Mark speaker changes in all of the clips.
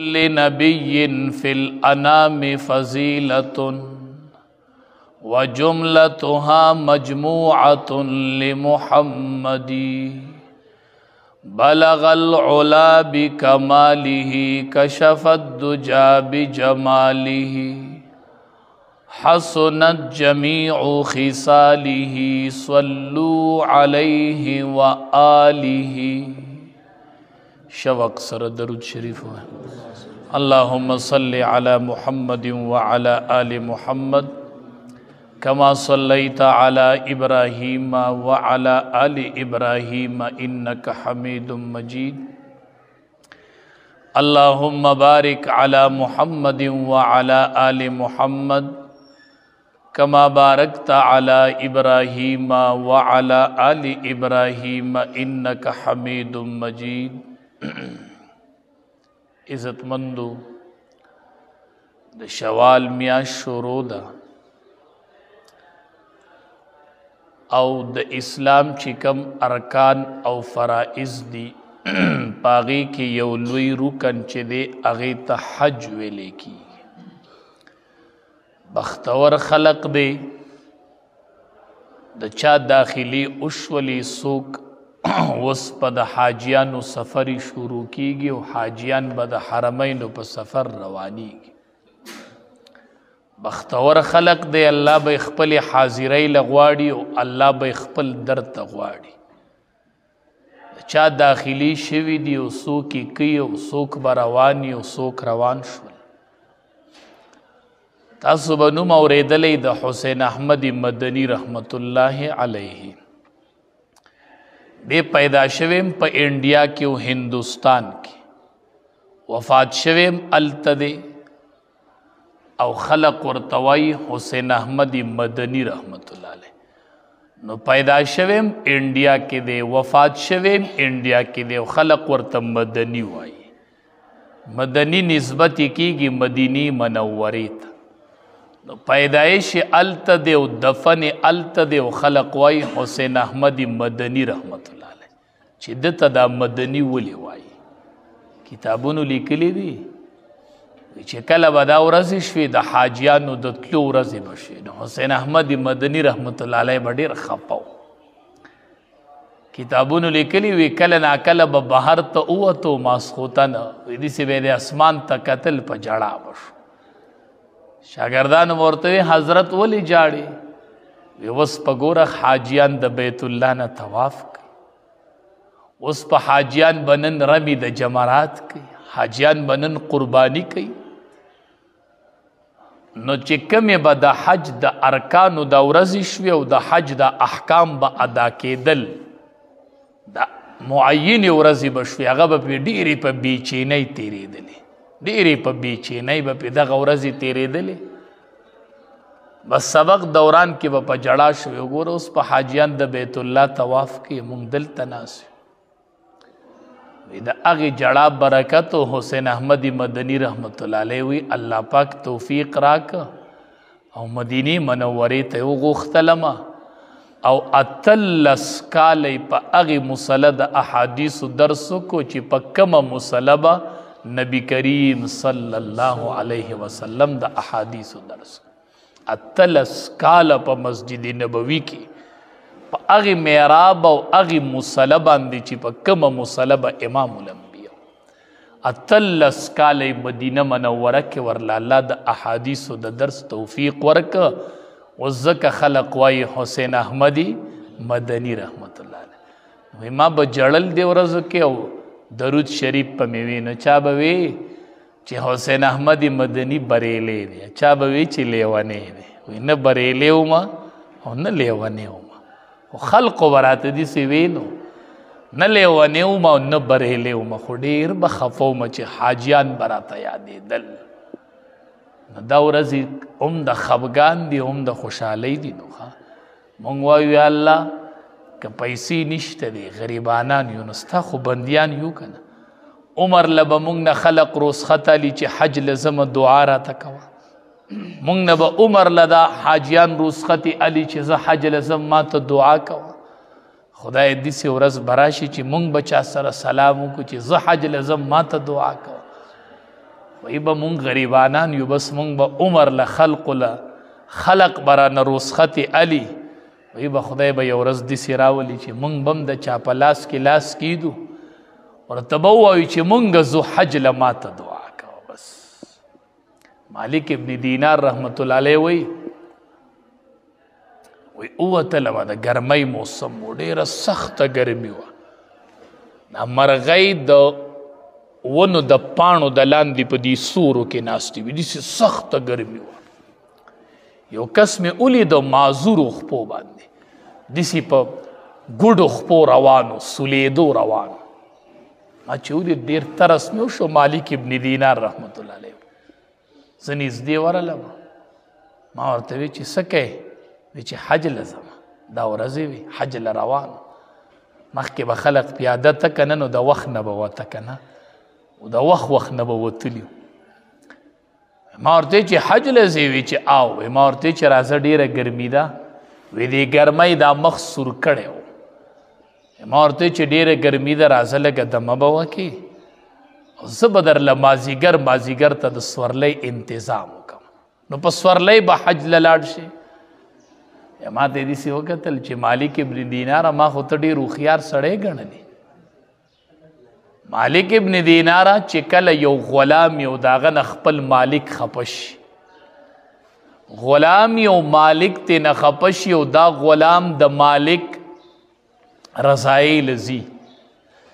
Speaker 1: لنبي في الأنام فضيلة وجملتها مجموعة لمحمد بلغ العلا بكماله كشف الدجى بجماله حسنت جميع خصاله صلوا عليه وآله شوق سر درود شریف ہے اللهم صل على محمد وعلى آل محمد كما صليت على إبراهيم وعلى آل إبراهيم إنك حميد مجيد اللهم بارك على محمد وعلى آل محمد كما باركت على إبراهيم وعلى آل إبراهيم إنك حميد مجيد عزت مندو د شوال میاشت شروع ده او د اسلام چې کوم ارکان او فرائض دي پاغي کې یو لوی رکن چې دی هغه ته حج ویل کیږي بختور خلق دی د چا داخلي اوشولي سوک وس په د حاجیانو سفری شروع کیږي او حاجیان به د حرمینو په سفر روانیږي بختور خلق دی الله به خپل حاضری لغواړي او الله به خپل در ته غواړي چا داخلي شوی دی او څوک یې کوي او څوک به رواني او څوک روان شول تاسو به نوم اورېدلی د حسین احمد مدني رحمت الله علیه دی پیدا شویم په انډیا کې او هندوستان کې وفات شویم الته دی او خلق ورتوی حسین احمد مدني رحمت الله علیه نو پیدا شویم انډیا کې دی وفات شویم انډیا کې دی او خلق ورته مدني وایي مدني نسبت کیږي مدینی منورې ته نو پیدایش الته دی او دفن الته دی او خلق وای حسین احمد مدني رحمت الله علیه چې دته دا مدني ولي وای کتابونو لیکلي دي چې کله به دا ورځ شوي د حاجیانو د تلو ورځې به شي نو حسین احمد مدني رحمت الله علیه به ډېر خفه و کتابونو لیکلي وي کله ناکله به بهر ته ووتو ماسخوتن داسې به د اسمان ته کتل په جړا به شو شاگردان ورته حضرت ولی جاړي وی وس په ګوره حاجیان د بیت الله نه طواف کوي اوس په حاجیان بنن رمی د جمرات کوي حاجیان بنن قربانی کوي نو چې کومې به د حج د ارکانو د ورځې شوي او د حج د احکام به ادا کېدل د معینې ورځې به شوي هغه به پې ډېرې په بېچینۍ تېرېدلې ډېرې په بېچینۍ به پې دغه ورځې تېرېدلې بس سبق دوران کې به په جړا شوې وګوره اوس په حاجیان د بیت الله طواف کوي موږ دلته ناست یو د هغې جړا برکت و حسین احمد مدني رحمت الله علیه وی الله پاک توفیق راکه او مدینې منورې ته وغوښتلمه او 18 کاله په هغې مسله د احادیثو درس وکړو چې په کومه مسله به نبی کریم صلی الله علیه وسلم د احادیث درس 18 کاله په مسجد نبوي کې په هغې محراب او هغې مسله باندې چې په کومه مسله به امام الانبیا 18 کاله مدینه منوره کې ورله الله د احادیثو د درس توفیق ورکه اوس ځکه خلق وایي حسین احمدي مدني رحمت الله علیه ما به جړل دې ورځو کې او درود شریف په میوي نو چا به وی چې حسین احمد مدني بریلی دی چا به وی چې لیونی دی وی نه بریلی ومه او نه لیونی ومه خو خلقو به راته داسې وی نو نه لیونی ومه او نه بریلی ومه خو ډېر به خفه ومه چې حاجیان به راته یادېدل نو دا ورځې هم د خفګان دي هم د خوشحالۍ دي نو مونږ وایو یا الله که پیسې نشته دی غریبانان یو نو ستا خو بندیان یو که نه عمر له به مونږ نه خلق رسخت علي چې حج لزمه دعا راته کوه مونږ نه به عمر له دا حاجیان رسخت علي چې زه حج لزم ما ته دعا کوه خدای داسې ورځ به راشي چې مونږ به چا سره سلام وکړو چې زه حج لزم ما ته دعا کوه وی به مونږ غریبانان یو، بس مونږ به عمر له خلق برانه رسخت علی. وی به خدای به یو ورځ داسې راولي چې مونږ به هم د چا په لاس کې لاس کیدو، ورته به ووایو چې مونږ زو حج له ماته دعا کوه. بس مالک ابن دینار رحمت الله علیه وی اوتلمه د ګرمۍ موسم و، ډېره سخته ګرمي وه. دا مرغۍ د ونو د پاڼو د لاندې په دې سورو کې ناستې وي، داسې سخته ګرمي وه. یو کس مې ولید معذورو خپو باندې داسې په ګوډو خپو روانو، سولیدو روانو. ما چې ولید ډېر ترس مې وشو. مالک ابن دینار رحمت الله علیه زه نږدې ورغلم، ما ورته وی چې څه کوې؟ وی چې حج له ځم، دا ورځې وي حج له روان. مخکې به خلق پیاده ته که نه، نو د وخت نه به وته که نه، د وخت نه به وتلي. ما ورته چې حج له ځې؟ وی چې آو. ما ورته چې راځه ډېره ګرمي ده، وی دې ګرمۍ دا مخ سور کړی و. ما ورته چې ډېره ګرمي ده راځه لږه دمه به وکړې، زه به درله مازیګر ته د سورلۍ انتظام وکړم، نو په سورلۍ به حج له لاړ شي. ما ته داسې وکتل چې مالک ابن دیناره ما خو ته ډېر هوښیار سړی ګڼلې. مالک ابن دیناره چې کله یو غلام یو د هغه نه خپل مالک خفه شي، غلام یو مالک ته نه خفه شي او دا غلام د مالک رضایۍ لځي،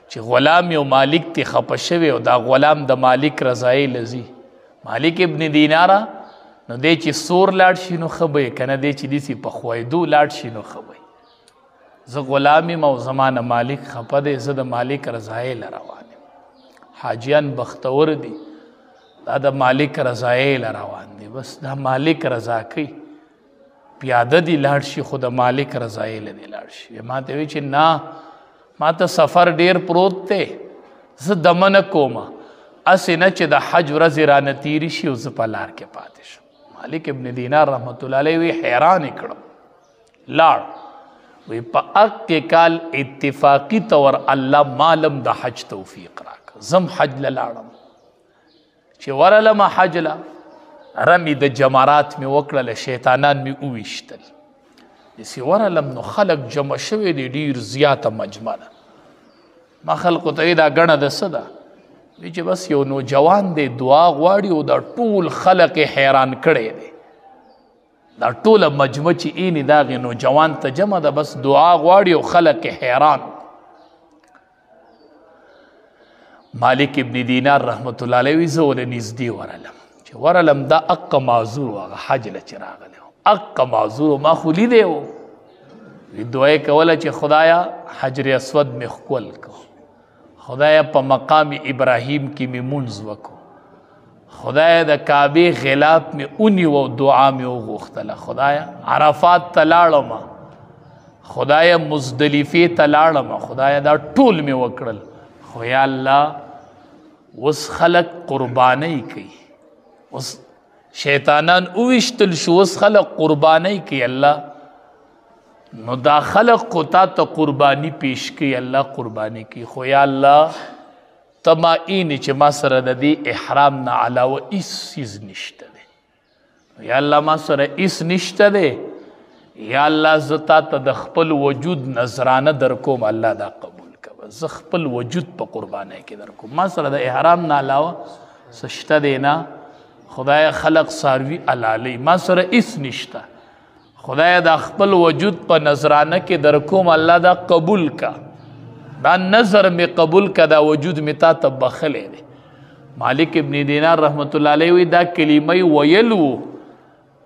Speaker 1: چې غلام یو مالک ته خفه شوی او دا غلام د مالک رضایۍ لځي، مالک ابن دیناره نو دی چې سور لاړ شي نو ښه به یې، که نه دی چې داسې په خویدو لاړ شي نو ښه به یې. زه غلام یم او زما نه مالک خفه دی، زه د مالک رضایۍ له روان یم. حاجیان بختور دي، دا د مالک رضایۍ له روان دي. بس دا مالک رضا کوي، پیاده دي لاړ شي خو د مالک رضایۍ له دې لاړ شي. ما ته وی چې نه، ما ته سفر ډېر پروت دی، زه دمه نه کومه، هسې نه چې د حج ورځې رانه تېرې شي او زه په لار کې پاتې شم. مالک ابن دینار رحمت الله علیه وی حیران یې کړم، لاړ. وی په هغې کال اتفاقي طور الله مالم د حج توفیق راکړه، زم حج له لاړم. چې ورغلمه حج له، رمي د جمرات مې وکړله، شیطانان مې وویشتل. داسې ورغلم نو خلک جمع شوی دی، ډېر زیاته مجمع ده. ما خلقو ته دا ګڼه د څه ده؟ وی چې بس یو نوجوان دی دعا غواړي او دا ټول خلق حیران کړی دی، دا ټوله مجمع چې اینی د هغې نوجوان ته جمع ده، بس دعا غواړي او خلق حیران. مالک ابن دینار رحمت الله علیه وی زه ورله نږدې ورغلم. چې ورغلم دا اقه معذور و، هغه حج له چې راغلی و اقه معذور، ما خو لیدی و. وی دعا یې کوله چې خدایا حجر اسود مې ښکل کو، خدایا په مقام ابراهیم کې مې مونځ وکړو، خدایا د کعبې غلاف مې ونیو او دعا مې وغوښتله، خدایا عرفات ته لاړم، خدایا مزدلفې ته لاړم، خدایا دا ټول مې وکړل. خو یا الله اوس خلق قربانۍ کوي، اوس شیطانان وویشتل شو، اوس خلق قربانۍ کوي. الله نو دا خلق کو تا ته قربانی پیش کی، الله قربانی کی. خو یا الله تما اینی چې ما سره د دې احرام نه علاوه هیڅ څیز نشته دی، یا الله ما سره هیڅ نشته دی، یا الله زه تا ته د خپل وجود نذرانه در کوم، الله دا قبول کوه، زه خپل وجود په قربانی کې در کوم، ما سره د احرام نه علاوه څه شته دی نه. خدای خلق څاروي حلالوي، ما سره هیڅ نشته، خدای دا خپل وجود په نظرانه کې در کوم، الله دا قبول کا، دا نظر می قبول کا، دا وجود می تا ته بخلی دی. مالک ابن دینار رحمت الله علیه وی دا کلمه ویلو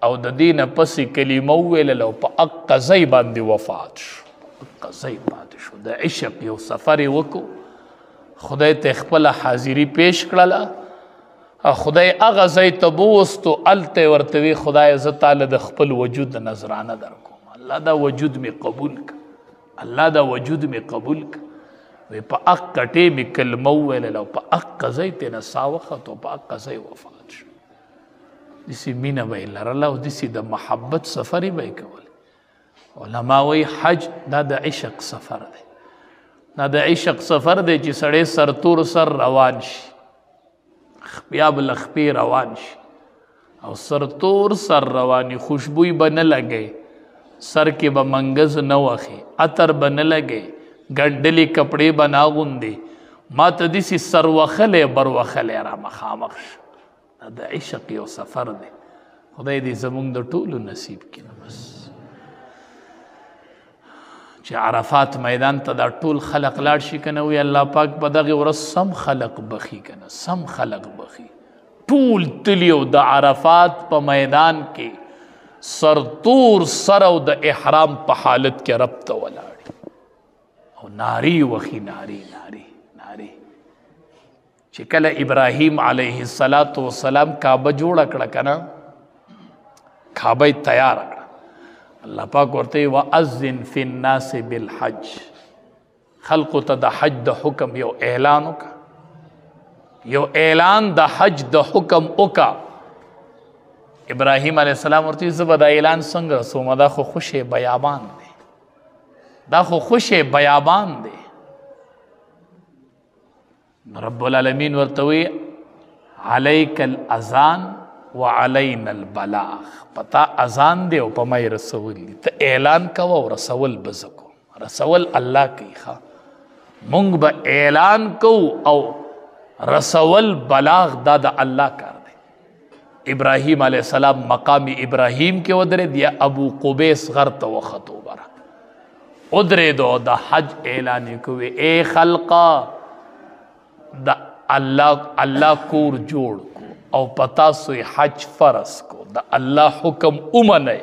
Speaker 1: او د دې نه پسې کلمه وویلله او په هغه ځای باندې وفات شو، هغه ځای پاتې شو. د عشق یو سفر یې وکړو، خدای ته خپله حاضري پیش کړله، خدای هغه ځای ته بوستو، هلته یې ورته وی خدای زه تاله د خپل وجود نذرانه در کوم، الله دا وجود می قبول که، الله دا وجود می قبول که. وی په هغه ټیم یې کلمه وویلله او په هغه ځای ته یې نه ساه وخته او په هغه ځای وفات شو. داسې مینه به یې لرله او داسې د محبت سفرې به یې کولې. علما وایي حج دا د عشق سفر دی، دا د عشق سفر دی چې سړی سرتور سر روان شي، بیا به له خپې روان شي او سرتور سر رواني، خوشبوی به نه لګئ، سر کې به منګز نه وخې، عطر به نه لګئ، ګنډلې کپړې به نه اغوندې، ما ته داسې سر وخلی بر وخلی را مخامخ شه. دا د عشق یو سفر دی. خدای دې زمونږ د ټولو نصیب کړي. بس چې عرفات میدان ته دا ټول خلق لاړ شي که نه، وی الله پاک په دغې ورځ سم خلق بخي که نه، سم خلق بخي. ټول تلي او د عرفات په میدان کې سرتور سر او د احرام په حالت کې رب ته ولاړي او ناري وخي، ناري ناري ناري. چې کله ابراهیم علیه السلام کعبه جوړه کړه که نه، کعبه یې تیاره کړه، الله پاک ورته وَأَذِّن فِي النَّاسِ بِالْحَجِّ، خلقو ته د حج د حکم یو اعلان وکړه، یو اعلان د حج د حکم وکړه. ابراهیم علیه السلام ورته زه به دا اعلان څنګه رسوم؟ دا خو خوشی بیابان دی، دا خو خوشی بیابان دی. رب العالمین ورته وی علیک الاذان وعلینا البلاغ، پتا اذان دی او په ما رسول دی، ته اعلان کوه او رسول به زه کوم. رسول الله کوي ښه، مونږ به اعلان کوو او رسول بلاغ دا د الله کار دی. ابراهیم علیه السلام مقام ابراهیم کې ودرېد، یا ابو قبیس غر ته وختو بره ودرېدو، د حج اعلان یې کوي، ای خلقا د الله کور جوړ کو او پتا سوی حج فرض کو، د الله حکم ومنئ.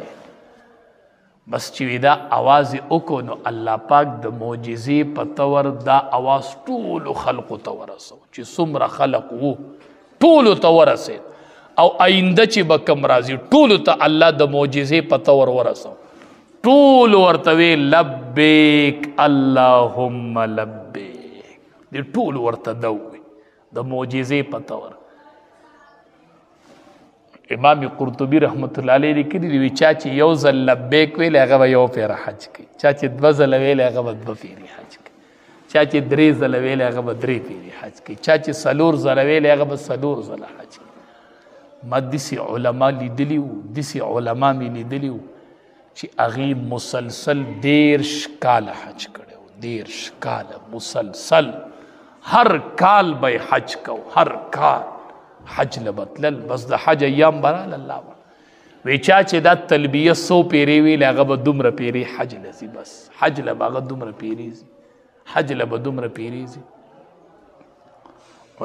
Speaker 1: بس چې دا آواز وکړو نو الله پاک د معجزې په طور دا آواز ټولو خلقو ته ورسو، چې څومره خلق وو ټولو ته ورسید، او آینده چې به کوم راځي ټولو ته الله د معجزې په طور ورسو. ټول ورته وی لبیک اللهم لبیک، دې ټول ورته دوی د معجزې په طور. امام قرطبي رحمت الله علیه لیکلي دي، چا چې یو ځل لبیک ویلی هغه به یو پیره حج کوي، چا چې دوه ځله ویلی هغه به دوه پیرې حج کوي، چا چې درې ځله ویلی هغه به درې پیرې حج کوي، چا چې څلور ځله ویلی هغه به څلور ځله حج کوي. ما داسې علما لیدلي وو، داسې علما مې لیدلي وو چې هغې مسلسل 13 کاله حج کړی و، 13 کاله مسلسل، هر کال به حج کو، هر کال حج لبتلل. بس د حج ایام برال الله وی چا چې دا تلبیه 100 پیرې ویل هغه به دومره پیرې حج لځي، بس حج له به هغه دومره پیرې ځي، حج له به دومره پیرې ځي.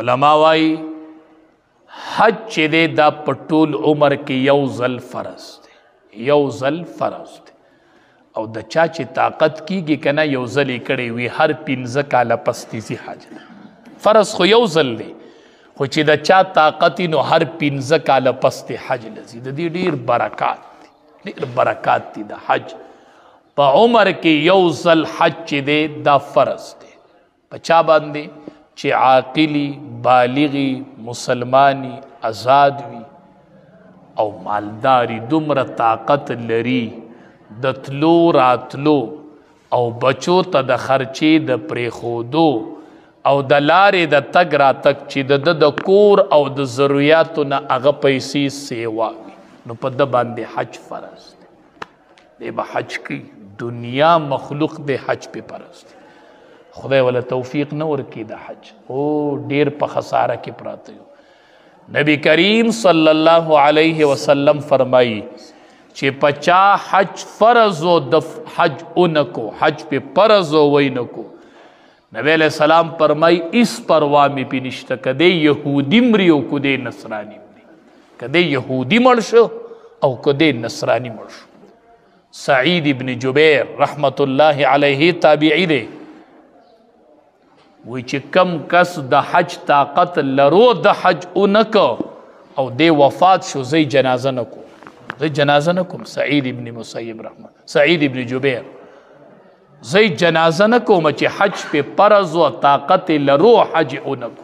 Speaker 1: علما وایي حج چې دی دا په ټول عمر کې یو ځل فرض دی، یو ځل فرض دی، او د چا چې طاقت کیږي که نه یو ځل یې کړی وي، هر 15 کاله پس تیزي حج دی. فرض خو یو ځل دی، خو چې د چا طاقت نو هر 15 کاله پس ته حج لځي. د دې ډیر برکات دي، ډیر برکات دي د حج په عمر کې یو ځل حج چې دی دا فرض دی. په چا باندې چې عاقلی، بالغی، مسلمانی، آزاد وي او مالداری، دومره طاقت لري د تلو راتلو او بچو ته د خرچې د پرېښودو او د لارې د تګ راتګ چې د کور او د ضروریاتو نه هغه پیسې سیوا وي، نو په ده باندې حج فرض دی. دی به حج کوي، دنیا مخلوق دی حج پې فرض دی. خدای ولا توفیق نه ورکړي د حج، او ډیر په خساره کې پراته یو. نبی کریم صلی الله علیه وسلم فرمایي چې پچا حج فرض و د حج اونکو، حج پې فرض و وینکو، نبی علیہ السلام فرمائی اس پروا میں پی نشتا، کدے یہودی مری او کدے نصرانی مری، کدے یہودی مرشو او کدے نصرانی مرشو. سعید ابن جبیر رحمت اللہ علیہ تابعی دے وی چې کم کس د حج طاقت لرو د حج اونکو او دے وفات شو، زی جنازه نکو، زی جنازه نکم. سعید ابن مسیب رحمت، سعید ابن جبیر، زی جنازه نکوم چې حج پہ فرض و طاقت لرو حج اونکو.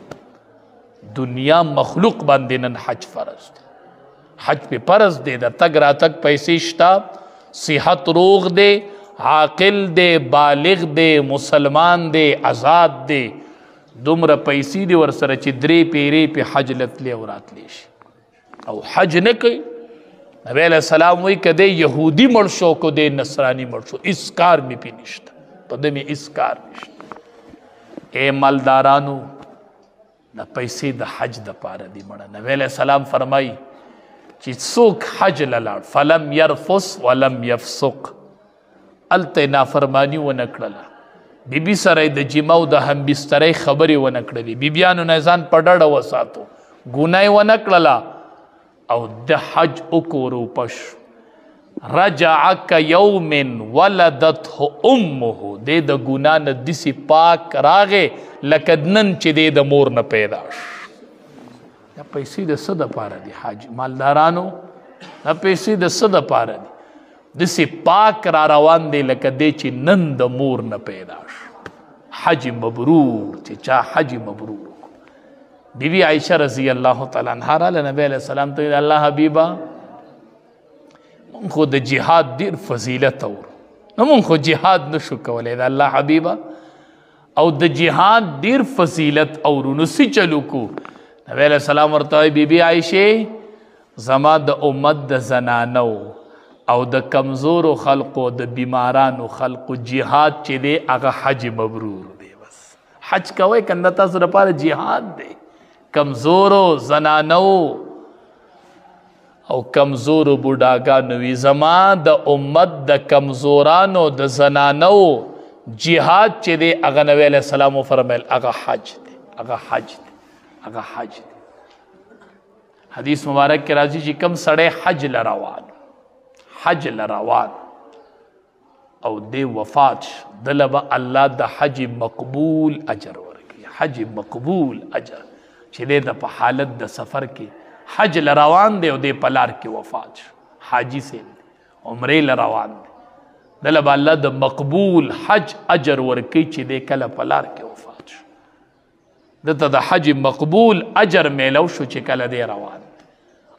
Speaker 1: دنیا مخلوق باندې نن حج فرض دی، حج پہ فرض دی، د تګ راتګ پیسې شته، صحت روغ دی، عاقل دی، بالغ دی، مسلمان دی، آزاد دی، دومره پیسې دي ورسره چې 3 پیرې په حج لتلی او راتلی شي او حج نه کوي. نبی علیہ السلام وی که دی یهودی مړ شو که دی نصرانی مړ شو هیڅ کار مې پې نشته په ده مې هیڅ کار نشته. ای مالدارانو د پیسې د حج دپاره دي مړه. نبی علیہ السلام فرمایي چې څوک حج له لاړ فلم یرفس ولم یفسق هلته یې نافرماني ونه کړله بیبي سره یې د جمه او د همبسترۍ خبرې ونه کړلې بیبیانو نه ځان په ډډه وساتو ګناه یې ونه کړله او د حج وکړو پش رجع کیوم ولدته امه دی د ګناه نه داسې پاک راغې لکه نن چې دی د مور نه پیدا شو. دا پیسې د څه دپاره دي حج مالدارانو؟ دا پیسې د څه دپاره دي؟ داسې پاک را روان دی لکه دی چې نن د مور نه پیدا شو. حج مبرور چې چا حج مبرور بی بی عائشہ رضی اللہ تعالیٰ عنہ راله نبی علیہ السلام ته الله حبیبا مونږ خو د جهاد ډېر فضیلت اورو نو مونږ خو جهاد نشو کولی د الله حبیبا او د جهاد ډېر فضیلت اورو نو څه چلو کو؟ نبی علیہ السلام ورته بی بی عائشې زما د امت د زنانو او د کمزورو خلقو د بیمارانو خلقو جهاد چې دی هغه حج مبرور دی. بس حج کوئ کنده تاسو لپاره جهاد دی. کمزورو زنانو او کمزورو بوډاګانو وي زما د امت د کمزورانو د زنانو جهاد چې دی هغه نبی علیہ السلام وفرمیل هغه حج دی هغه حج دی هغه حج دی. حدیث مبارک کې راځي چې کم سړی حج لروان حج لروان او دی وفات دله به الله د حج مقبول اجر ورکړي. حج مقبول اجر چې دی د په حالت د سفر کې حج لروان دی او دی په لار کې وفات شو حاجي صاحب دی عمرې لروان دی دله به الله د مقبول حج اجر ورکړي چې دی کله په لار کې وفات شو. دته د حج مقبول اجر میلو شو چې کله دی روان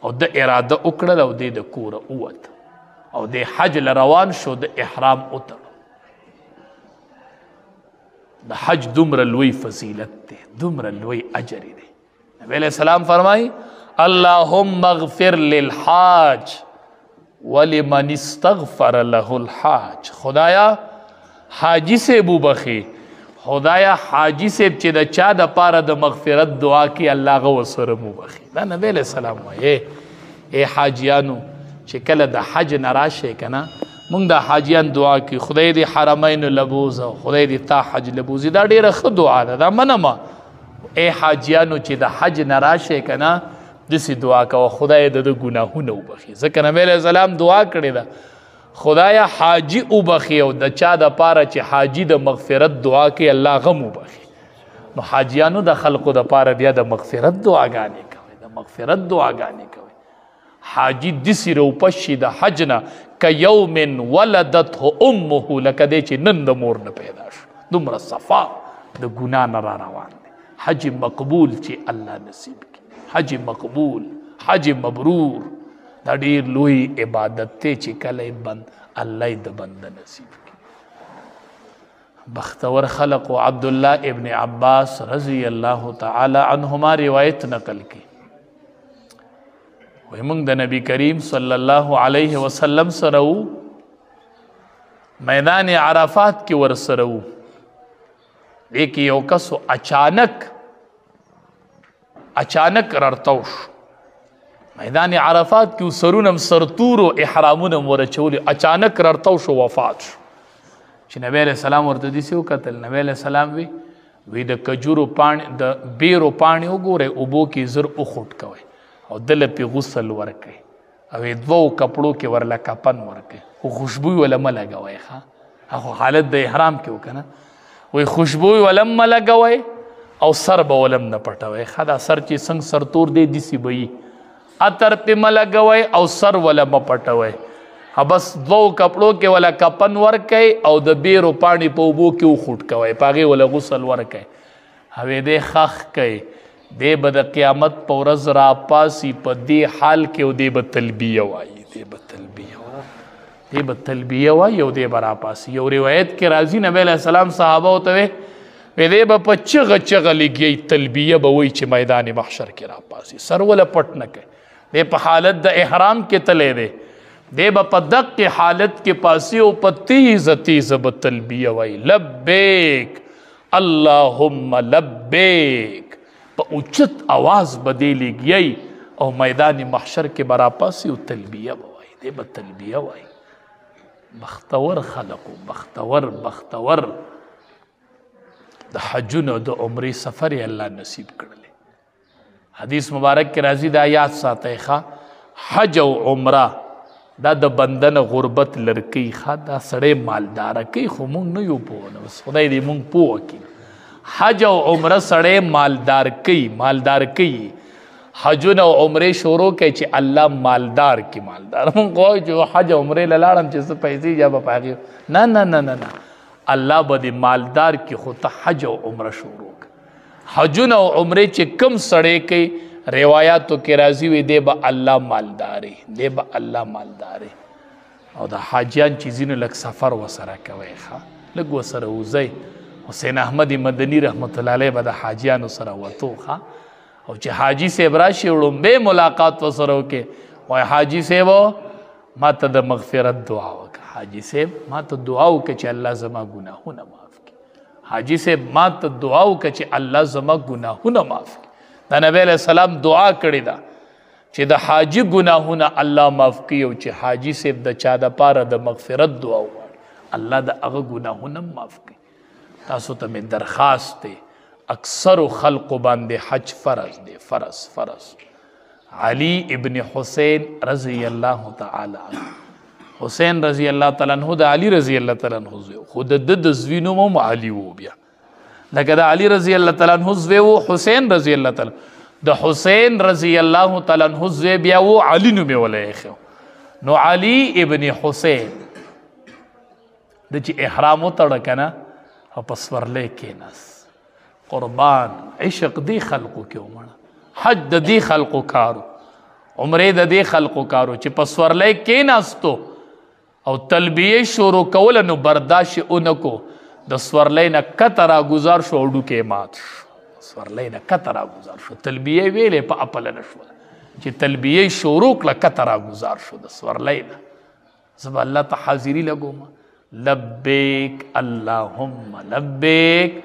Speaker 1: او د اراده وکړل او دی د کوره ووت او دی حج لروان شو د احرام اتړ. د حج دومره لوی فضیلت دی دومره لوی اجر دی. نبی علیہ السلام فرمائی اللهم اغفر للحاج ولمن استغفر له الحاج. خدایا حاجی سے بو بخی خدایا حاجی سے چې د چا د پاره د مغفرت دعا کی الله غو سره مو بخی. دا نبی علیہ السلام وایي اے حاجیانو چې کله د حج نه راشه کنه مونږ د حاجیان دعا کی خدای دې حرمین لبوز او خدای دې تا حج لبوزي دا ډیره ښه دعا ده دا منما. اے حاجیانو چې د حج نه راشه کنه داسې دعا کوه خدای د ګناهونه وبخي ځکه نبی علیہ السلام دعا کړې ده خدایا حاجی وبخي او د چا د پاره چې حاجی د مغفرت دعا کوي الله غم وبخي. نو حاجیانو د خلقو د پاره بیا د مغفرت دعاګانې کوي د مغفرت دعاګانې کوي. حاجی دسی روپشي د حج نه کیوم ولدته امه لکه دی چې نن د مور نه پیدا شو دومره صفا د ګناه نه را روان دی. حج مقبول چې الله نصیب کړي حج مقبول حج مبرور دا ډیر لوی عبادت دی چې کله بند الله د بنده نصیب کړي. بختور خلق و عبداللہ ابن عباس رضی اللہ تعالی عنہما روایت نقل کی وی منگ دا نبی کریم صلی اللہ علیہ وسلم سرو میدان عرفات کی ور سرو لیکن یو کسو اچانک ررتوش میدان عرفات کی سرونم سرطور و احرامونم ورچولی اچانک ررتوش و وفات شو. چې نبی علیہ السلام ورته داسې وکتل نبی علیہ السلام وی د کجورو پاڼې د بیرو پاڼې وګورئ اوبو کې زر وخوټ کوئ او دله پې غسل ورکئ او دوو کپړو کې ورله کپن ورکئ خو خوشبوی وله مه لګوئ ښه هغه حالت د احرام کې و که نه وایي خوشبوی وله هم مه لګوئ او سر به وله هم نه پټوئ ښه دا سر چې څنګه سرتور دی داسې به وي عطر پې مه لګوئ او سر وله مه پټوئ بس دوو کپړو کې ولا کپن ورکئ او د بیرو پاڼې په اوبو کې وخوټ کوئ په هغې ولا غسل ورکئ هغې دی خښ کوئ دی به د قیامت په ورځ راپاسي په دې حال کې او دی به تلبیه وایي دی به تلبیه وایي او دی به راپاسي. یو روایت کې راځي نبی علیہ السلام صحابه ورته دې به په چغه چغه لګي تلبیه به وایي چې میدان محشر کې راپاسي سر وله پټ نه کوي دې په حالت د احرام کې تللی دی دې به په دقې حالت کې پاسي او په تیزه تیزه به تلبیه وایي لبیک اللهم لبیک په اوچت آواز به دې لګي او میدان محشر کې به راپاسي او تلبیه به وایي دې به تلبیه وایي بختور خلقو بختور د حجونو د عمرې سفر یې الله نصیب کړلی حدیث مبارک کې راځي دا یاد ساتئ ښه حج او عمره دا د بندن غربت لرکی ښه دا سړی مالداره کوي خو موږ نه یو پوه نه بس خدای دې موږ پوه کړي حج او عمره سړی مالدار کوي حجونه او عمرې شروع کوي چې الله مالدار کی مالدار موږ وایو چې حج او عمرې له لاړم چې څه پیسې یا به په هغې نه الله به دې مالدار کی خو ته حج او عمره شروع کړه حجونه او عمرې چې کم سړی کوي روایاتو کې راځي وي دی به الله مالداري او د حاجیان چې ځینو لږ سفر ورسره کوئ ښه لږ ورسره وځئ حسین احمد مدني رحمت الله علیه به د حاجیانو سره وتو ښه او چې حاجي صاحب راشي وړومبی ملاقات ورسره وکړي وایي حاجي صاحب ما ته د مغفرت دعا وکړه حاجي صاحب ما ته دعا وکړه چې الله زما ګناهونه معاف کړي حاجي صاحب ما ته دعا وکړه چې الله زما ګناهونه معاف کړي د نبی علیه السلام دعا کړې ده چې د حاجي ګناهونه الله معاف کړي او چې حاجي صاحب د چا دپاره د مغفرت دعا وغواړي الله د هغه ګناهونه معاف کړي تاسو ته مې درخواست دی اکثر خلق باندې حج فرض دی فرض علی ابن حسین رضی الله تعالی عنہ حسین رضی الله تعالی عنہ د علی رضی الله تعالی عنہ زوی خو د زوی نوم هم علی و بیا لکه د علی رضی الله تعالی عنہ زوی و حسین رضی الله تعالی د حسین رضی الله تعالی عنہ زوی بیا و علی نوم ولې نو علی ابن حسین د چې احرام وتړه کنه او په سورلۍ کېناست قربان عشق دی خلقو کې ومړه حج د دی خلقو کارو عمرې د دی خلقو کارو چې په سورلۍ کېناستو او تلبیه شروع کوله نو برداشت اونکو د سورلۍ نه کته راګزار شو وډوکې مات شو سورلۍ نه کته راګزار شو تلبیه ویلې په اپله نه شوله چې تلبیه شروع کړه کته راګزار شو د سورلۍ نه زه به الله ته حاضري لګوم لبیک اللهم لبیک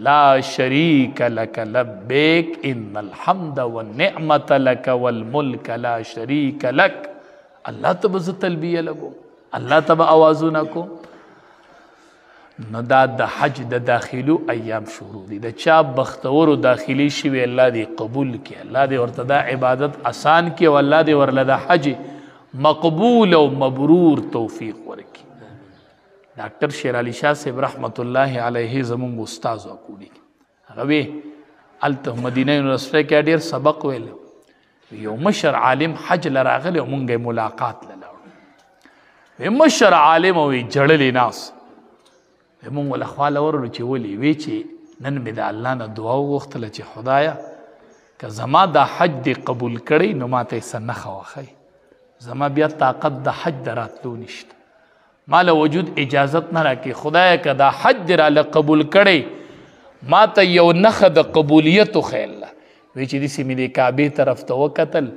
Speaker 1: لا شریک لک لبیک ان الحمد والنعمت لک والملک لا شریک لک الله ته به زه تلبیه لګوم الله ته به اوازونه کوم نو دا د حج د داخلو ایام شروع دي د چا بختورو داخلي شوي الله دې قبول کړي الله دې ورته دا عبادت آسان کړي او الله دې ورله د حج مقبول او مبرور توفیق ورکړي ډاکټر شیر علي شاه صاحب رحمت الله علیه زمونږ استاد وکولي هغه وی هلته مدینه یونیورسټۍ کې ډېر سبق ویلو یو مشر عالم حج له راغلی او مونږ یې ملاقات له لاړو مشر عالم وی جړلی ناست مونږ له خواله ورلو چې ولې وی چې نن مې د الله نه دعا وغوښتله چې خدایه که زما دا حج دې قبول کړی نو ما ته یې څه نښه وښیي زما بیا طاقت د حج د راتلو نشته مال وجود اجازت نه راکې خدای که دا حج دې راله قبول کړی ما ته یو نښه د قبولیت وښیله وی چې داسې مې د کعبې طرف ته وکتل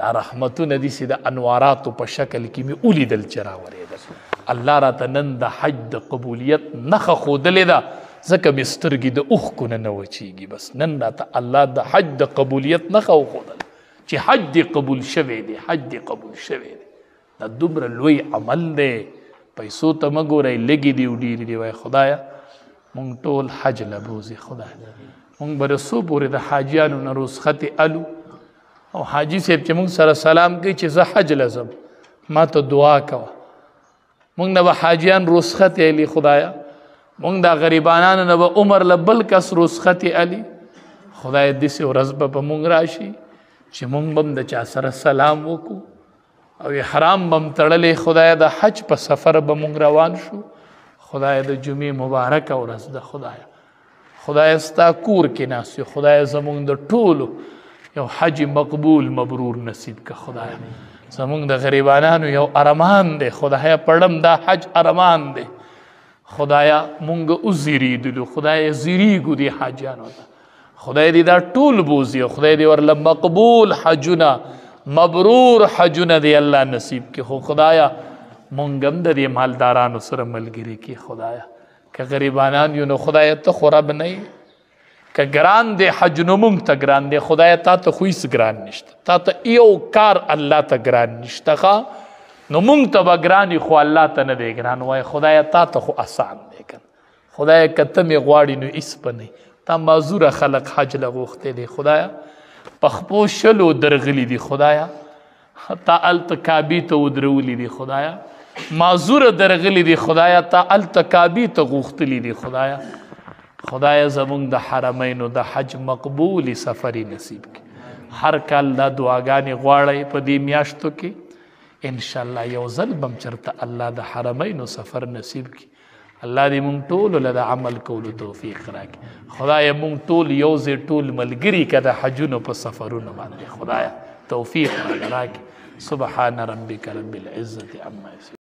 Speaker 1: دا رحمتونه داسې د انواراتو په شکل کې مې ولیدل چې راورېدل الله راته نن د حج د قبولیت نښه ښودلې ده ځکه مې سترګې د اوښکو نه وچېږي بس نن راته الله د حج د قبولیت نښه وښودل چې حج دې قبول شوی دی حج دې قبول شوی دی دا دومره لوی عمل دی پیسو ته مه ګورئ لږې دي او ډېرې دي وایي خدایه مونږ ټول حج له بوځي خدای مونږ به رسو پورې د حاجیانو نه رخصتې الو او حاجي صاحب چې مونږ سره سلام کوي چې زه حج له ځم ما ته دعا کوه مونږ نه به حاجیان رخصتې الي خدایه مونږ دا غریبانانو نه به عمر له بل کس رخصتې الي خدای داسې ورځ به په مونږ راشي چې مونږ به هم د چا سره سلام وکړو او احرام بم تړلې خدای د حج په سفر به مونږ روان شو خدای د جمعې مبارکه ورځ ده خدای ستا کور کې ناست یو خدای زمونږ د ټولو یو حج مقبول مبرور نصیب که خدای زمونږ د غریبانانو یو ارمان دی خدای پړم دا حج ارمان دی خدایا مونږ وزیریدلو، خدای زیریږو دې حاجیانو ته، خدای دې دا ټول بوزي او خدای دې ورله مقبول حجونه مبرور حجونه دې الله نصیب کړي. خو خدایا مونږ هم د دې مالدارانو سره ملګري کړي. خدایا که غریبانان یو نو خدای ته خو رب نه یې، که ګران دی حج نو مونږ ته ګران دی. خدای تا ته خو هېڅ ګران نشته، تا ته یو کار الله ته ګران نشته ښه، نو مونږ ته به ګران وي خو الله ته نه دی ګران. وایي خدایه تا ته خو اسان دی که نه، خدایه که ته مې غواړي نو هېڅ به نه تا معذوره خلق حج له غوښتی دی. خدایه په خپو شلو درغلي دي، خدایه تا هلته کعبې ته ودرولي دي، خدایه معذوره درغلي دي، خدایه تا هلته کعبې ته غوښتلي دي. خدایه زمونږ د حرمینو د حج مقبولي سفري نصیب کړي. هر کال دا دعاګانې غواړئ په دې میاشتو کې، انشاءالله یو ځل به م چېرته الله د حرمینو سفر نصیب کړي. الله دې مونږ ټولو له د عمل کولو توفیق راکړي. خدایه مونږ ټول یو ځای ټول ملګري که د حجونو په سفرونو باندې، خدایه توفیق راکړي. سبحان ربک رب العزة عما یصفون.